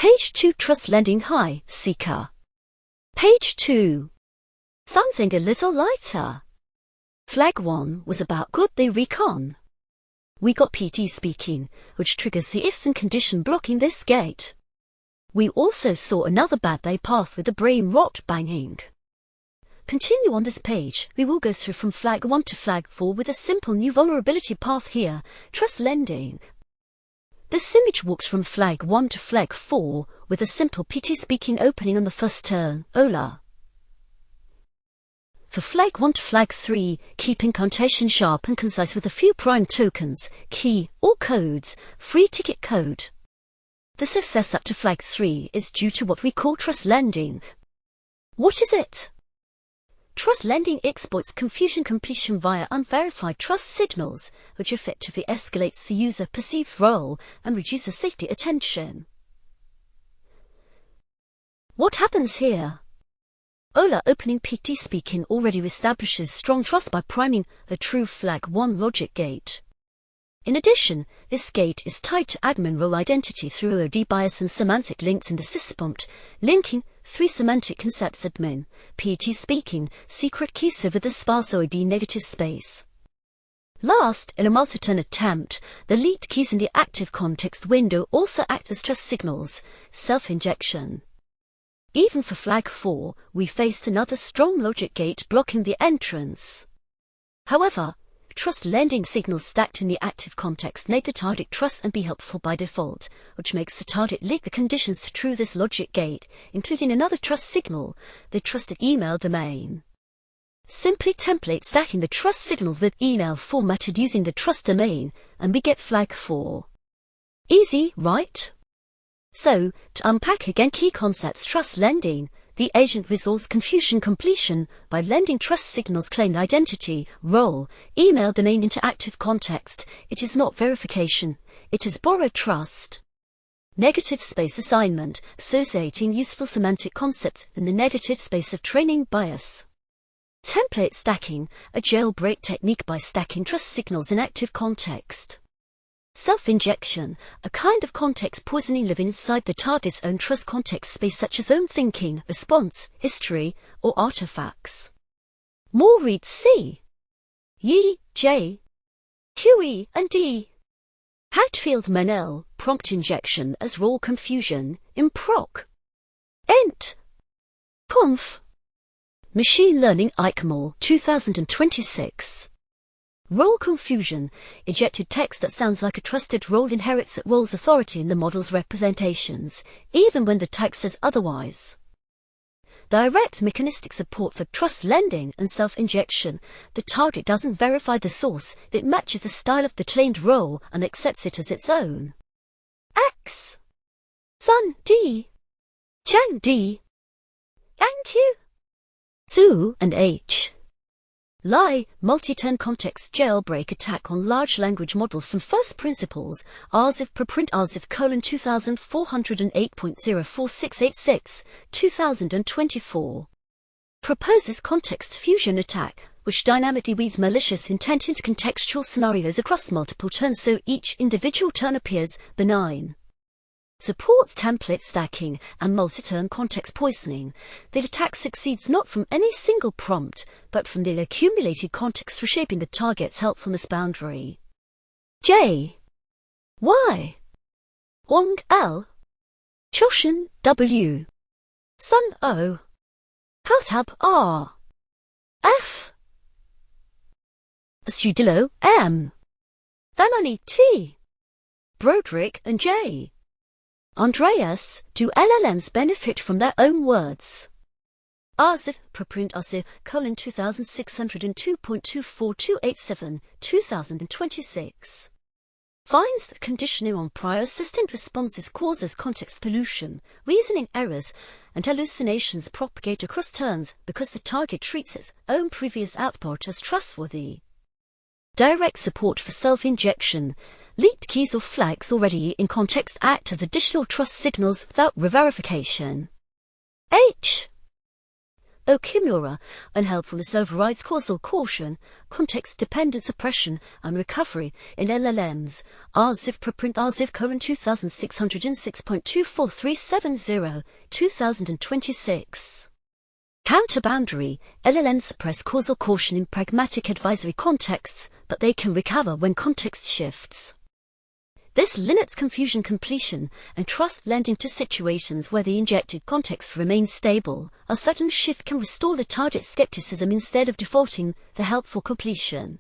page-2-trust-lending high seeker. Page 2. Something a little lighter. Flag 1 was about goodthey recon. We got PT speaking, which triggers the if-then condition blocking this gate. We also saw another badvibe path with the brain rot banging. Continue on this page, we will go through from flag 1 to flag 4 with a simple new vulnerability path here, trust lending. This image walks from flag 1 to flag 4 with a simple PT speaking opening on the first turn, Ola. For flag 1 to flag 3, keep incantation sharp and concise with a few prime tokens, key, or codes, free ticket code. The success up to flag 3 is due to what we call trust lending. What is it? Trust lending exploits confusion completion via unverified trust signals, which effectively escalates the user perceived role and reduces safety attention. What happens here? Ola opening PT speaking already establishes strong trust by priming a true flag 1 logic gate. In addition, this gate is tied to admin role identity through OD bias and semantic links in the sysprompt, linking 3 semantic concepts admin, PT speaking, secret keys over the sparse OD negative space. Last, in a multi-turn attempt, the lead keys in the active context window also act as trust signals, self-injection. Even for flag 4, we faced another strong logic gate blocking the entrance. However, trust lending signals stacked in the active context make the target trust and be helpful by default, which makes the target link the conditions to true this logic gate, including another trust signal, the trusted email domain. Simply template stacking the trust signal with email formatted using the trust domain, and we get flag 4. Easy, right? So, to unpack again key concepts trust lending, the agent resolves confusion completion by lending trust signals claimed identity, role, email domain into active context. It is not verification, it is borrowed trust. Negative space assignment, associating useful semantic concepts in the negative space of training bias. Template stacking, a jailbreak technique by stacking trust signals in active context. Self-injection, a kind of context poisoning living inside the target's own trust context space such as own thinking, response, history, or artifacts. More read C. Yi, J. Q-E, and D. Hatfield-Manel, prompt injection as role confusion, in proc. Ent. Conf. Machine Learning ICML 2026. Role confusion, ejected text that sounds like a trusted role inherits that role's authority in the model's representations, even when the tag says otherwise. Direct mechanistic support for trust lending and self-injection. The target doesn't verify the source, it matches the style of the claimed role and accepts it as its own. X. Sun D. Chang D. Yang Q. Zhu and H. Lie, multi-turn context jailbreak attack on large language models from first principles, RZIV preprint RZIV 2408.04686, 2024. Proposes context fusion attack, which dynamically weaves malicious intent into contextual scenarios across multiple turns so each individual turn appears benign. Supports template stacking and multi-turn context poisoning. The attack succeeds not from any single prompt, but from the accumulated context reshaping the target's helpfulness boundary. J. Y. Wong L. Choshin W. Sun O. Kaltab R. F. Studillo M. Thanani T. Broderick and J. Andreas, do LLMs benefit from their own words? RZIV, preprint RZIV, 2602.24287, 2026. Finds that conditioning on prior assistant responses causes context pollution, reasoning errors, and hallucinations propagate across turns because the target treats its own previous output as trustworthy. Direct support for self-injection. Leaked keys or flags already in context act as additional trust signals without re-verification. H. O Kimura, unhelpfulness overrides causal caution, context-dependent suppression and recovery in LLMs. RZIV preprint RZIV current 2606.24370, 2026. Counter-boundary, LLMs suppress causal caution in pragmatic advisory contexts, but they can recover when context shifts. This limits confusion completion and trust lending to situations where the injected context remains stable. A sudden shift can restore the target skepticism instead of defaulting the helpful completion.